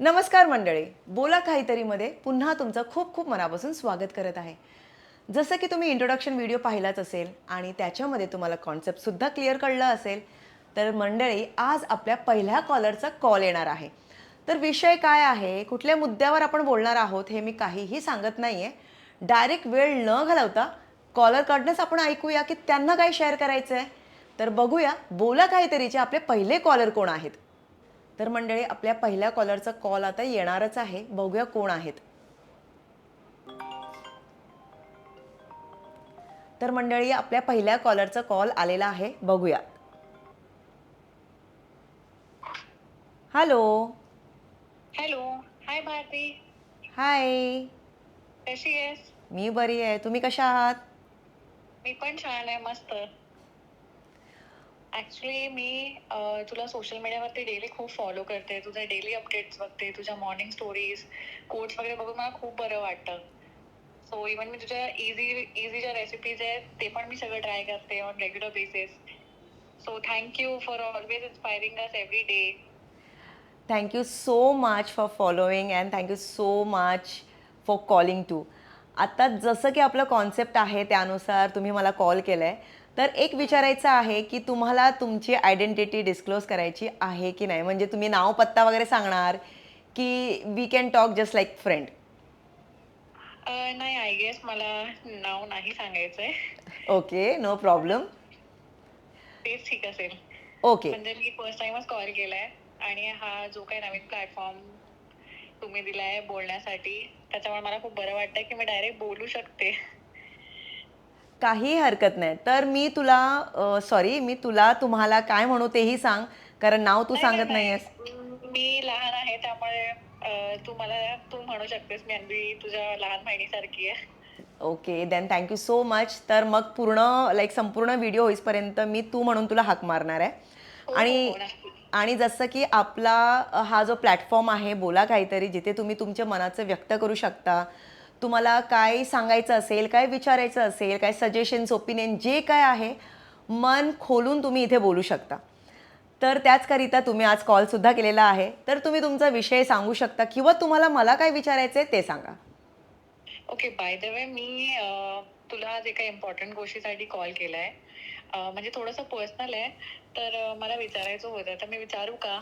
नमस्कार मंडळी, बोला काहीतरीमध्ये पुन्हा तुमचं खूप खूप मनापासून स्वागत करत आहे. जसं की तुम्ही इंट्रोडक्शन व्हिडिओ पाहिलाच असेल आणि त्याच्यामध्ये तुम्हाला कॉन्सेप्टसुद्धा क्लिअर कळलं असेल, तर मंडळी आज आपल्या पहिल्या कॉलरचा कॉल येणार आहे. तर विषय काय आहे, कुठल्या मुद्द्यावर आपण बोलणार आहोत हे मी काहीही सांगत नाही आहे. डायरेक्ट वेळ न घालवता कॉलरकडनंच आपण ऐकूया की त्यांना काय शेअर करायचं आहे. तर बघूया बोला काहीतरीचे आपले पहिले कॉलर कोण आहेत. तर मंडळी आपल्या पहिल्या कॉलरचा कॉल आता येणारच आहे. बघूया कोण आहेत. तर मंडळी आपल्या पहिल्या कॉलरचा कॉल आलेला आहे. बघूया. हॅलो. हॅलो. हाय भारती. हाय. कशी आहेस? मी बरी आहे. तुम्ही कशा आहात? मी पण छान आहे, मस्त. ऍक्च्युली मी तुला सोशल मीडियावरती डेली खूप फॉलो करते. तुझे डेली अपडेट्स बघते, तुझ्या मॉर्निंग स्टोरीज, कोट्स वगैरे बघून मला खूप बरं वाटतं. सो इवन मी तुझ्या इझी ज्या रेसिपीज आहेत ते पण मी सगळं ट्राय करते on regular basis. So thank you for always inspiring us every day. Thank you so much for following and thank you so much for calling too. आता जसं की आपलं कॉन्सेप्ट आहे त्यानुसार तुम्ही मला कॉल केला आहे. तर एक विचारायचं आहे की तुम्हाला तुमची आयडेंटिटी डिस्क्लोज करायची आहे की नाही. म्हणजे तुम्ही नाव पत्ता वगैरे सांगणार की we can talk just like friend. नाही, आय गेस मला नाव नाही सांगायचंय. Okay, no problem. तेच ठीक असेल. ओके. म्हणजे मी फर्स्ट टाइमच कॉल केलाय आणि हा जो काही नवीन प्लॅटफॉर्म तुम्ही दिलाय बोलण्यासाठी, त्याच्यामुळे मला खूप बरं वाटतंय की मी डायरेक्ट बोलू शकते. काही हरकत नाही. तर मी तुला सॉरी, मी तुला तुम्हाला काय म्हणू तेही सांग, कारण नाव तू नाही नाही सांगत नाही नाही, आहेस. मी लहान आहे त्यामुळे तू मला तू म्हणू शकतेस. मी अगदी तुझ्या लहान बहिणीसारखी आहे. Okay, then thank you so much. तर मग पूर्ण लाईक संपूर्ण व्हिडिओ होईपर्यंत मी तू म्हणून तुला हाक मारणार आहे. हो हो आणि हो, नक्की. आणि जसं की आपला हा जो प्लॅटफॉर्म आहे बोला काहीतरी, जिथे तुम्ही तुमच्या मनाचं व्यक्त करू शकता. तुम्हाला काय सांगायचं असेल, काय विचारायचं असेल, काय सजेशन्स, ओपिनियन जे काय आहे, मन खोलून तुम्ही इथे बोलू शकता. तर त्याचकरिता तुम्ही आज कॉलसुद्धा केलेला आहे. तर तुम्ही तुमचा विषय सांगू शकता किंवा तुम्हाला मला काय विचारायचं आहे ते सांगा. ओके, बाय द वे मी तुला जे काही इम्पॉर्टंट गोष्टीसाठी कॉल केलाय, म्हणजे थोडंसं पर्सनल आहे, तर मला विचारायचं होतं, तर मी विचारू का?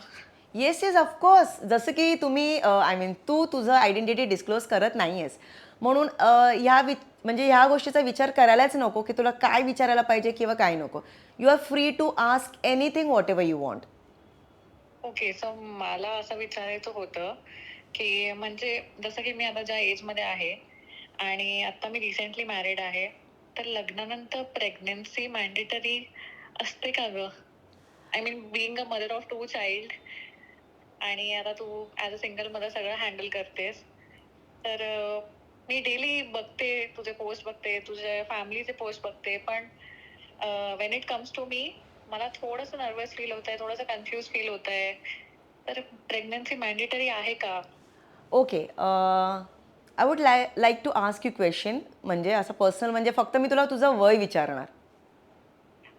Yes yes, of course. जसं की तुम्ही आय मीन तू तुझं आयडेंटिटी डिस्क्लोज करत नाही आहेस म्हणून म्हणजे ह्या गोष्टीचा विचार करायलाच नको की तुला काय विचारायला पाहिजे किंवा काय नको. You are free to ask anything whatever you want. Okay, so मला असं विचारायचं होतं की म्हणजे जसं की मी आता ज्या एजमध्ये आहे आणि आता मी रिसेंटली मॅरिड आहे, तर लग्नानंतर प्रेग्नन्सी मॅन्डेटरी असते का गं? I mean being a mother of 2 child, आणि आता तू ॲज अ सिंगल मदर सगळं हँडल करतेस. तर मी डेली बघते, तुझे पोस्ट बघते, तुझ्या फॅमिलीचे पोस्ट बघते, पण when it comes to me, मला थोडंसं नर्वस फील होतंय, थोडंसं कन्फ्यूज फील होतंय. तर प्रेग्नन्सी मॅन्डेटरी आहे का? Okay, I would like to ask you question. म्हणजे असं पर्सनल, म्हणजे फक्त मी तुला तुझं वय विचारणार.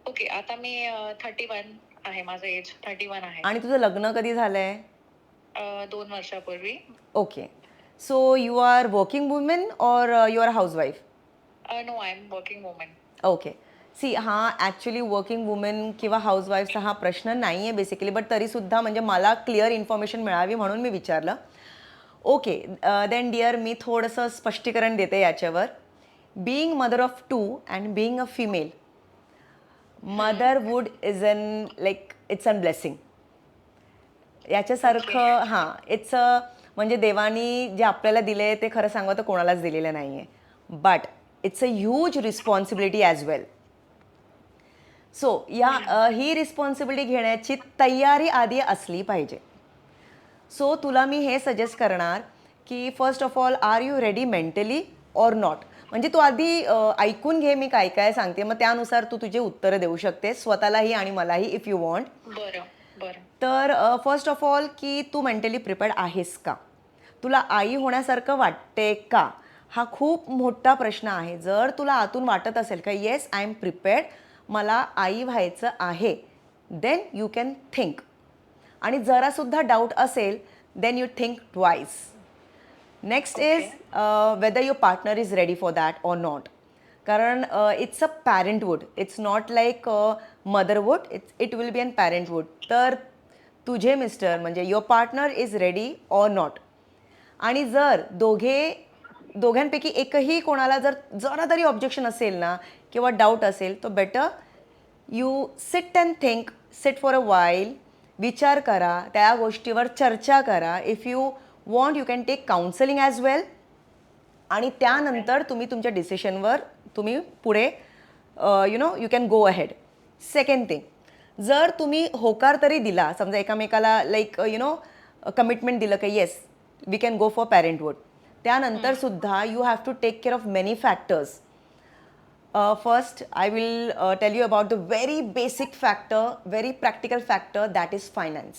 ओके, आता मी 31 आहे, माझं एज 31 आहे. आणि तुझं लग्न कधी झालं आहे? 2 वर्षापूर्वी. Okay. So you are working women और you are housewife? No, I am working woman. Okay. See, हा ॲक्च्युली वर्किंग वुमेन किंवा हाऊसवाईफचा हा प्रश्न नाही आहे बेसिकली, बट तरीसुद्धा म्हणजे मला क्लिअर इन्फॉर्मेशन मिळावी म्हणून मी विचारलं. ओके, देन डिअर, मी थोडंसं स्पष्टीकरण देते याच्यावर. Being mother of 2 and being a female, motherhood is an like it's an blessing. Okay. याच्यासारखं हां, इट्स अ म्हणजे देवानी जे आपल्याला दिले आहे ते खरं सांगू तर कोणालाच दिलेलं नाही आहे. But it's a huge responsibility as well. So he responsibility घेण्याची तयारी आधी असली पाहिजे. सो तुला मी हे सजेस्ट करणार की first of all, are you ready mentally or not. म्हणजे तू आधी ऐकून घे मी काय काय सांगते, मग त्यानुसार तू तुझे उत्तरं देऊ शकते स्वतःलाही आणि मलाही, इफ यू वॉन्ट. बरं, बरं. तर फर्स्ट ऑफ ऑल की तू मेंटली प्रिपेअर्ड आहेस का? तुला आई होण्यासारखं वाटते का? हा खूप मोठा प्रश्न आहे. जर तुला आतून वाटत असेल का येस आय एम प्रिपेअर्ड, मला आई व्हायचं आहे, देन यू कॅन थिंक. आणि जरासुद्धा डाऊट असेल then you think twice. Next is whether your partner is ready for that or not. कारण it's a parenthood. It's not like motherhood. It will be an parenthood. तर तुझे mister म्हणजे your partner is ready or not. आणि जर दोघांपैकी एकही कोणाला जर जरा तरी ऑब्जेक्शन असेल ना किंवा डाऊट असेल तर better you sit and think, sit for a while, विचार करा, त्या गोष्टीवर चर्चा करा. If you want you can take counselling as well. आणि त्यानंतर तुम्ही तुमच्या डिसिशनवर तुम्ही पुढे you can go ahead. Second thing, जर तुम्ही होकार तरी दिला, समजा एकामेकाला लाईक कमिटमेंट दिलं की yes we can go for parenthood, त्यानंतर सुद्धा you have to take care of many factors. First I will tell you about the very basic factor, very practical factor, that is finance.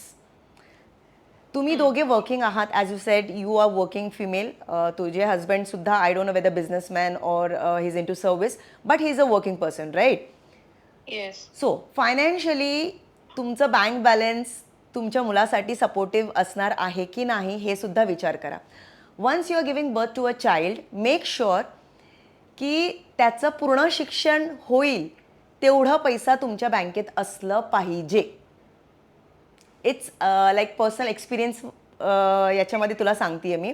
तुम्ही दोघे working आहात, as you said you are working female. तुझे हजबंडसुद्धा I don't know whether businessman or he is into service, but he is a working person, right? Yes. So financially तुमचं bank balance तुमच्या मुलासाठी supportive असणार आहे की नाही हे सुद्धा विचार करा. Once you are giving birth to a child, make sure की त्याचं पूर्ण शिक्षण होईल तेवढं पैसा तुमच्या बँकेत असलं पाहिजे. इट्स लाईक पर्सनल एक्सपिरियन्स याच्यामध्ये तुला सांगते मी.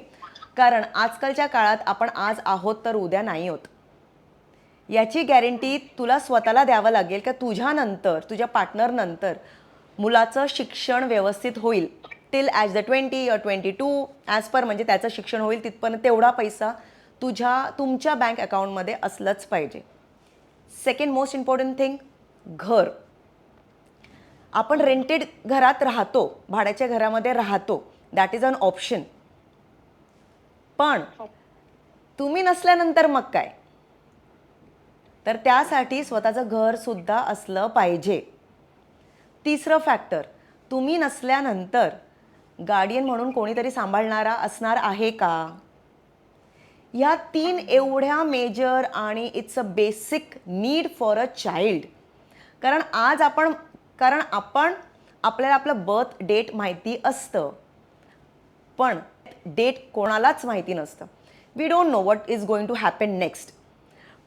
कारण आजकालच्या काळात आपण आज आहोत तर उद्या नाही होत. याची गॅरंटी तुला स्वतःला द्यावं लागेल का तुझ्यानंतर, तुझ्या पार्टनरनंतर मुलाचं शिक्षण व्यवस्थित होईल. Till as the 20 or 22 as per म्हणजे त्याचं शिक्षण होईल तिथपर्यंत तेवढा पैसा तुमच्या बँक अकाउंटमध्ये असलंच पाहिजे. सेकंड मोस्ट इम्पॉर्टंट थिंग, घर. आपण रेंटेड घरात राहतो, भाड्याच्या घरामध्ये राहतो, दॅट इज अन ऑप्शन. पण तुम्ही नसल्यानंतर मग काय? तर त्यासाठी स्वतःचं घरसुद्धा असलं पाहिजे. तिसरं फॅक्टर, तुम्ही नसल्यानंतर गार्डियन म्हणून कोणीतरी सांभाळणारा असणार आहे का? ह्या 3 एवढ्या मेजर आणि it's a basic need for a child. कारण आपल्याला आपलं बर्थ डेट माहिती असतं, पण डेट कोणालाच माहिती नसतं. We don't know what is going to happen next.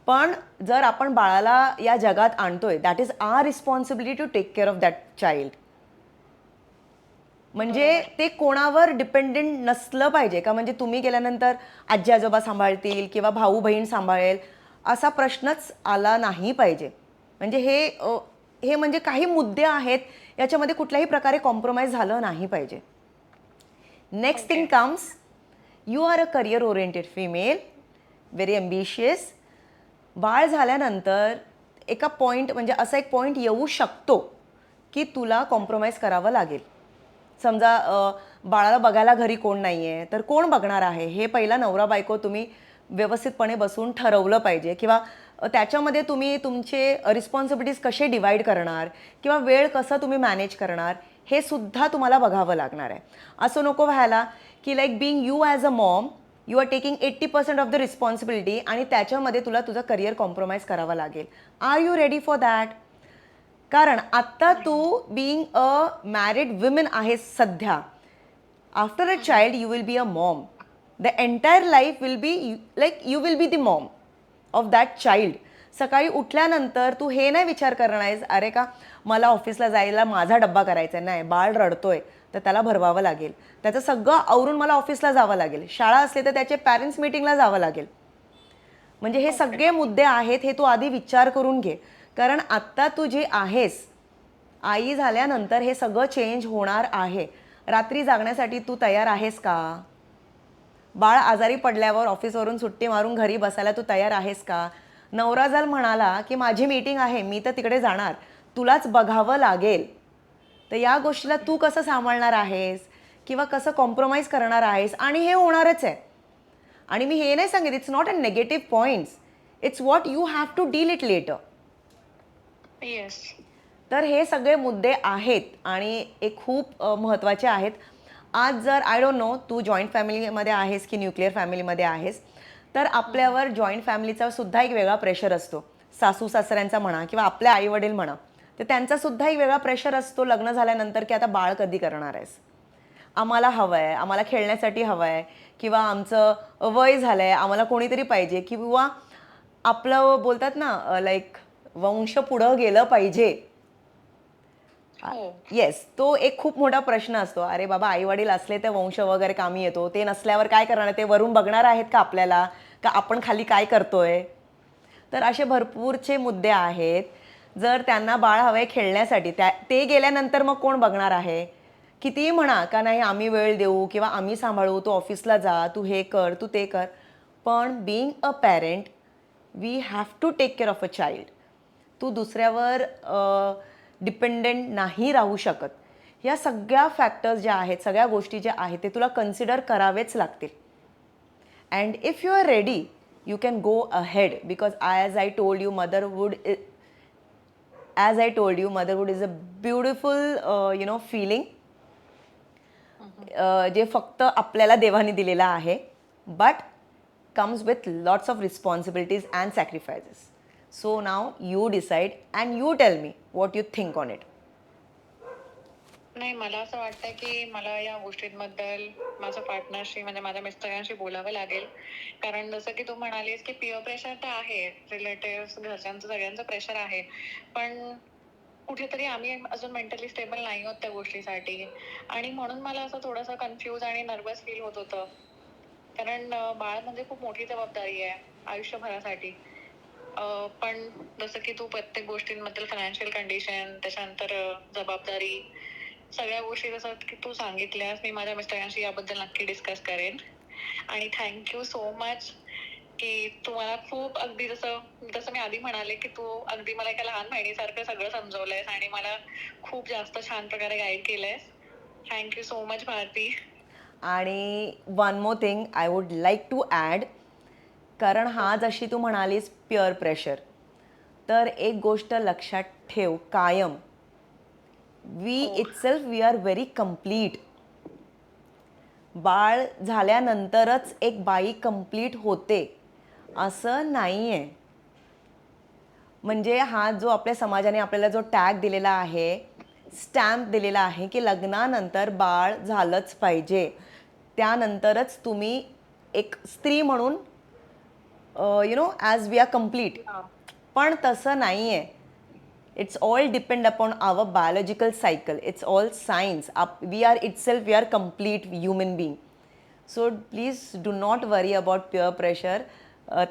पण जर आपण बाळाला या जगात आणतोय, that is our responsibility to take care of that child. म्हणजे ते कोणावर डिपेंडेंट नसलं पाहिजे का म्हणजे तुम्ही गेल्यानंतर आजी आजोबा सांभाळतील किंवा भाऊ बहीण सांभाळेल असा प्रश्नच आला नाही पाहिजे. म्हणजे हे म्हणजे काही मुद्दे आहेत याच्यामध्ये कुठल्याही प्रकारे कॉम्प्रोमाइज झालं नाही पाहिजे. Next thing comes, you are a career oriented female, very ambitious. बाळ झाल्यानंतर एका पॉईंट म्हणजे असा एक पॉईंट येऊ शकतो की तुला कॉम्प्रोमाइज करावं लागेल. समजा बाळाला बघायला घरी कोण नाही आहे तर कोण बघणार आहे हे पहिला नवरा बायको तुम्ही व्यवस्थितपणे बसून ठरवलं पाहिजे. किंवा त्याच्यामध्ये तुम्ही तुमचे रिस्पॉन्सिबिलिटीज कसे डिवाईड करणार किंवा वेळ कसं तुम्ही मॅनेज करणार हे सुद्धा तुम्हाला बघावं लागणार आहे. असं नको व्हायला की like being you as a mom you are taking 80% of the responsibility आणि त्याच्यामध्ये तुला तुझं करिअर कॉम्प्रोमाइज करावं लागेल. Are you ready for that? कारण आत्ता तू बिईंग अ मॅरिड विमेन आहेस सध्या. After a child you will be a mom. The entire life will be like you will be the mom of that child. सकाळी उठल्यानंतर तू हे नाही विचार करणार आहेस अरे का मला ऑफिसला जायला माझा डब्बा करायचा नाही, बाळ रडतोय तर त्याला भरवावं लागेल, त्याचं सगळं आवरून मला ऑफिसला जावं लागेल, शाळा असले तर त्याचे पॅरेंट्स मीटिंगला जावं लागेल. म्हणजे हे सगळे मुद्दे आहेत, हे तू आधी विचार करून घे. कारण आत्ता तू जी आहेस आई झाल्यानंतर हे सगळं चेंज होणार आहे. रात्री जागण्यासाठी तू तयार आहेस का? बाळ आजारी पडल्यावर ऑफिसवरून सुट्टी मारून घरी बसायला तू तयार आहेस का? नवरा जर म्हणाला की माझी मीटिंग आहे मी तर तिकडे जाणार, तुलाच बघावं लागेल, तर या गोष्टीला तू कसं सांभाळणार आहेस किंवा कसं कॉम्प्रोमाइज करणार आहेस? आणि हे होणारच आहे. आणि मी हे नाही सांगितलं it's not a negative points, it's what you have to deal it later. Yes. तर हे सगळे मुद्दे आहेत आणि एक खूप महत्त्वाचे आहेत. आज जर आय डोंट नो तू जॉईंट फॅमिलीमध्ये आहेस की न्यूक्लिअर फॅमिलीमध्ये आहेस, तर आपल्यावर जॉईंट फॅमिलीचा सुद्धा एक वेगळा प्रेशर असतो. सासू सासऱ्यांचा म्हणा किंवा आपल्या आईवडील म्हणा, तर त्यांचा सुद्धा एक वेगळा प्रेशर असतो लग्न झाल्यानंतर की आता बाळ कधी करणार आहेस. आम्हाला हवं आहे, आम्हाला खेळण्यासाठी हवं आहे, किंवा आमचं वय झालं आहे, आम्हाला कोणीतरी पाहिजे, किंवा आपलं बोलतात ना लाईक वंश पुढं गेलं पाहिजे. हो. येस, तो एक खूप मोठा प्रश्न असतो. अरे बाबा, आई वडील असले तर वंश वगैरे कामी येतो, ते नसल्यावर काय करणार? ते वरून बघणार आहेत का आपल्याला, का आपण खाली काय करतोय? तर असे भरपूरचे मुद्दे आहेत. जर त्यांना बाळ हवंय खेळण्यासाठी, ते गेल्यानंतर मग कोण बघणार आहे? कितीही म्हणा का नाही आम्ही वेळ देऊ किंवा आम्ही सांभाळू, तू ऑफिसला जा, तू हे कर, तू ते कर, पण being a parent we have to take care of a child. तू दुसऱ्यावर डिपेंडेंट नाही राहू शकत. या सगळ्या फॅक्टर्स ज्या आहेत, सगळ्या गोष्टी ज्या आहेत, ते तुला कन्सिडर करावेच लागतील. And if you are ready, you can go ahead, because as I told you, motherhood is a beautiful feeling, जे फक्त आपल्याला देवाने दिलेला आहे, but comes with lots of responsibilities and sacrifices. So now you decide and you tell me what you think on it. नाही, मला असं वाटतं की मला या गोष्टींबद्दल माझ्या पार्टनरशी म्हणजे माझ्या मिस्टरांशी बोलावं लागेल. कारण जसं की तू म्हणालीस की पीअर प्रेशर तर आहे, रिलेटिव्ह घरच्यांचं सगळ्यांचं प्रेशर आहे, पण कुठेतरी आम्ही अजून मेंटली स्टेबल नाही आहोत त्या गोष्टीसाठी. आणि म्हणून मला असं थोडंसं कन्फ्यूज आणि नर्वस फील होत होतं. कारण बाळ म्हणजे खूप मोठी जबाबदारी आहे आयुष्यभरासाठी. पण जसं की तू प्रत्येक गोष्टींबद्दल फायनान्शियल कंडिशन, त्याच्यानंतर जबाबदारी, सगळ्या गोष्टी जसं की तू सांगितल्यास, मी माझ्या मिस्टरांशी याबद्दल नक्की डिस्कस करेन. आणि थँक्यू सो मच की तू मला खूप अगदी जसं जसं मी आधी म्हणाले की तू अगदी मला एका लहान बहिणीसारखं सगळं समजवलंयस आणि मला खूप जास्त छान प्रकारे गाईड केलंयस. Thank you so much Bharti. आणि one more thing I would like to add, कारण हा जशी तू म्हणालीस प्युअर प्रेशर, तर एक गोष्ट लक्षात ठेव कायम, वी हो. Itself we are very complete. बाळ झाल्यानंतरच एक बाई कम्प्लीट होते असं नाही आहे. म्हणजे हा जो आपल्या समाजाने आपल्याला जो टॅग दिलेला आहे, स्टॅम्प दिलेला आहे की लग्नानंतर बाळ झालंच पाहिजे, त्यानंतरच तुम्ही एक स्त्री म्हणून ॲज वी आर कम्प्लीट. हा. पण तसं नाही आहे. It's all depend upon our biological cycle. It's all science. We are itself we are complete human being. So please do not worry about pure pressure.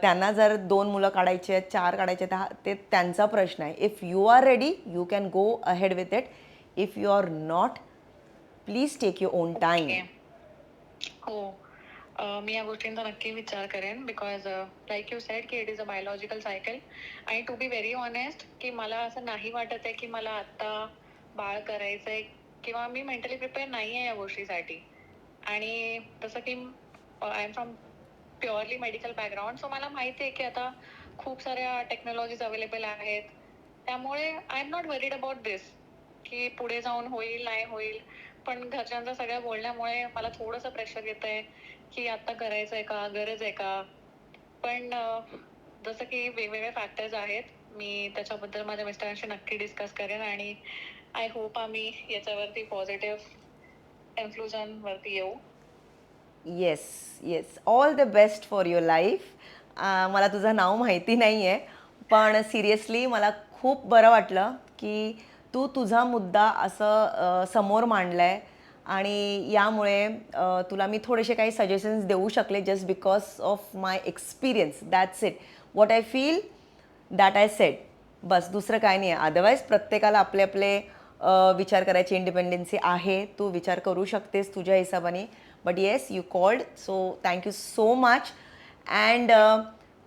त्यांना जर 2 मुलं काढायची आहेत, 4 काढायचे आहेत, ते त्यांचा प्रश्न आहे. If you are ready you can go ahead with it. If you are not, please take your own time. Okay. हो. मी या गोष्टींचा नक्की विचार करेन, बिकॉज लाईक यू सेड की it is a biological cycle. आणि टू बी व्हेरी ऑनेस्ट की मला असं नाही वाटत आहे की मला आता बाळ करायचंय किंवा मी मेंटली प्रिपेअर नाही आहे या गोष्टीसाठी. आणि जसं की I am from purely medical background, so मला माहिती आहे की आता खूप साऱ्या टेक्नॉलॉजीज अवेलेबल आहेत. त्यामुळे I am not worried about this की पुढे जाऊन होईल नाही होईल. पण घरच्यांच्या सगळ्या बोलण्यामुळे मला थोडंसं प्रेशर येतंय की आता करायचंय का, गरज आहे का. पण जसं की वेगवेगळे फॅक्टर्स आहेत, मी त्याच्याबद्दल माझ्या मिस्टरांशी नक्की डिस्कस करेन. आणि आय होप आम्ही याच्यावरती पॉझिटिव्ह इन्फ्लुजन वरती येऊ. Yes yes, all the best for your life. मला तुझं नाव माहिती नाही आहे, पण सिरियसली मला खूप बरं वाटलं की तू तुझा मुद्दा असं समोर मांडला आहे. आणि यामुळे तुला मी थोडेसे काही सजेशन्स देऊ शकले, just because of my experience. That's it. What I feel that I said. बस, दुसरं काय नाही आहे. अदरवाईज प्रत्येकाला आपले आपले विचार करायची इंडिपेंडन्सी आहे. तू विचार करू शकतेस तुझ्या हिशोबाने. But yes, you called, so thank you so much. And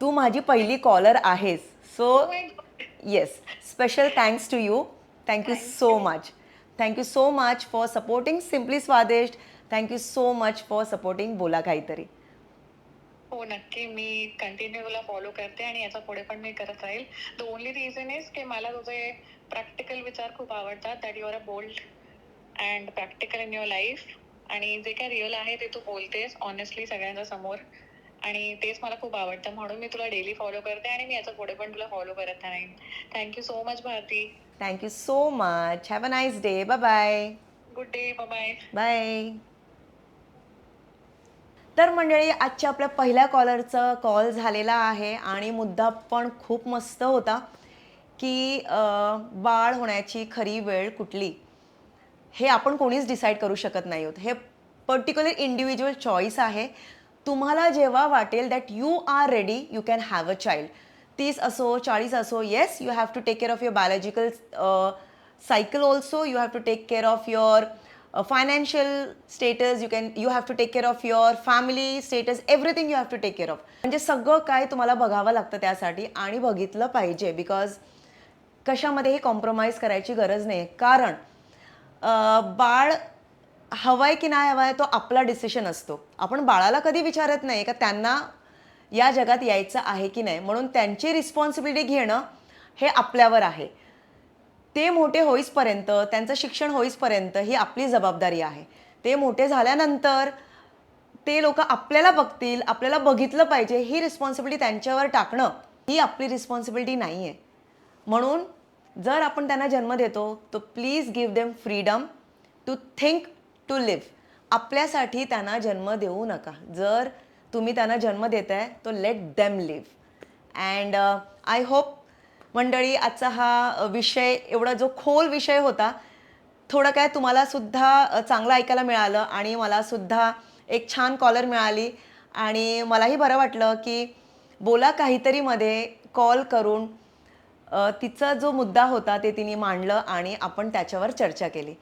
तू माझी पहिली कॉलर आहेस, so Oh my God. Yes, special thanks to you. Thank you Thank so you. Much. Thank you so much for supporting simply Swadisht. Thank you so much for supporting बोला काहीतरी. हो, नक्की. मी continue तुला follow करते आणि याच्या पुढे पण मी करत राहील. द ओनली रिझन इज की मला तुझे प्रॅक्टिकल विचार खूप आवडतात. That you are a bold and practical in your life. आणि जे काही रिअल आहे ते तू बोलतेस ऑनेस्टली सगळ्यांच्या समोर. आणि तेच मला खूप आवडतं, म्हणून मी तुला डेली फॉलो करते आणि मी याच्या पुढे पण तुला फॉलो करत राहीन. Thank you so much Bharti. Thank you so much. Have a nice day. Bye bye. Good day. Bye bye. Bye. तर मंडळी आजच्या आपल्या पहिल्या कॉलरचा कॉल झालेला आहे आणि मुद्दा पण खूप मस्त होता की बाळ होण्याची खरी वेळ कुठली हे आपण कोणीच डिसाईड करू शकत नाही आहोत. हे पर्टिक्युलर इंडिव्हिज्युअल चॉईस आहे. तुम्हाला जेव्हा वाटेल that you are ready you can have a child. 30 असो 40 असो, yes you have to take care of your biological cycle also. You have to take care of your financial status. You have to take care of your family status. Everything you have to take care of. म्हणजे सगळं काय तुम्हाला बघावं लागतं त्यासाठी आणि बघितलं पाहिजे बिकॉज कशामध्येही कॉम्प्रोमाइज करायची गरज नाही. कारण बाळ हवंय की नाही हवंय तो आपला डिसिशन असतो. आपण बाळाला कधी विचारत नाही का त्यांना या जगात यायचं आहे की नाही. म्हणून त्यांची रिस्पॉन्सिबिलिटी घेणं हे आपल्यावर आहे. ते मोठे होईसपर्यंत त्यांचं शिक्षण होईसपर्यंत ही आपली जबाबदारी आहे. ते मोठे झाल्यानंतर ते लोक आपल्याला बघतील, आपल्याला बघितलं पाहिजे ही रिस्पॉन्सिबिलिटी त्यांच्यावर टाकणं ही आपली रिस्पॉन्सिबिलिटी नाही आहे. म्हणून जर आपण त्यांना जन्म देतो तो please give them freedom to think, to live. आपल्यासाठी त्यांना जन्म देऊ नका. जर तुम्ही त्यांना जन्म देताय तो let them live. And I hope मंडळी आजचा हा विषय एवढा जो खोल विषय होता थोडं काय तुम्हाला सुद्धा चांगलं ऐकायला मिळालं आणि मला सुद्धा एक छान कॉलर मिळाली आणि मलाही बरं वाटलं की बोला काहीतरीमध्ये कॉल करून तिचा जो मुद्दा होता ते तिने मांडलं आणि आपण त्याच्यावर चर्चा केली.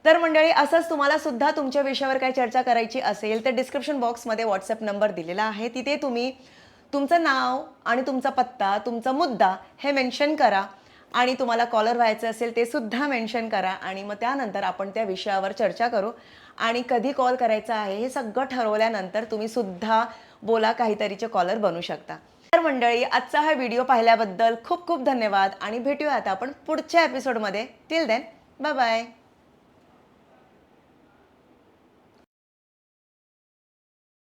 तर मंडळी असंच तुम्हाला सुद्धा तुमच्या विषयावर काय चर्चा करायची असेल तर डिस्क्रिप्शन बॉक्समध्ये व्हॉट्सअप नंबर दिलेला आहे. तिथे तुम्ही तुमचं नाव आणि तुमचा पत्ता, तुमचा मुद्दा हे मेन्शन करा आणि तुम्हाला कॉलर व्हायचं असेल ते सुद्धा मेन्शन करा आणि मग त्यानंतर आपण त्या विषयावर चर्चा करू. आणि कधी कॉल करायचा आहे हे सगळं ठरवल्यानंतर तुम्ही सुद्धा बोला काहीतरीचे कॉलर बनू शकता. तर मंडळी आजचा हा व्हिडिओ पाहिल्याबद्दल खूप खूप धन्यवाद आणि भेटूया आता आपण पुढच्या एपिसोडमध्ये. Till then bye bye.